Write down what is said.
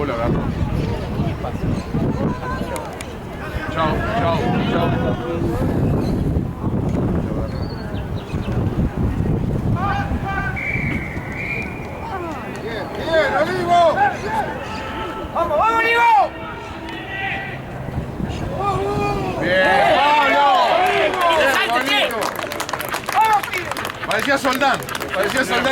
lo agarró. Chao, chao, chao. Bien, Olivo. ¡Vamos, vamos, Olivo! Bien, Pablo. Bien, ¡Salte, che! Pablito. ¡Vamos, pibe! Parecía Soldán. Parecía Soldán.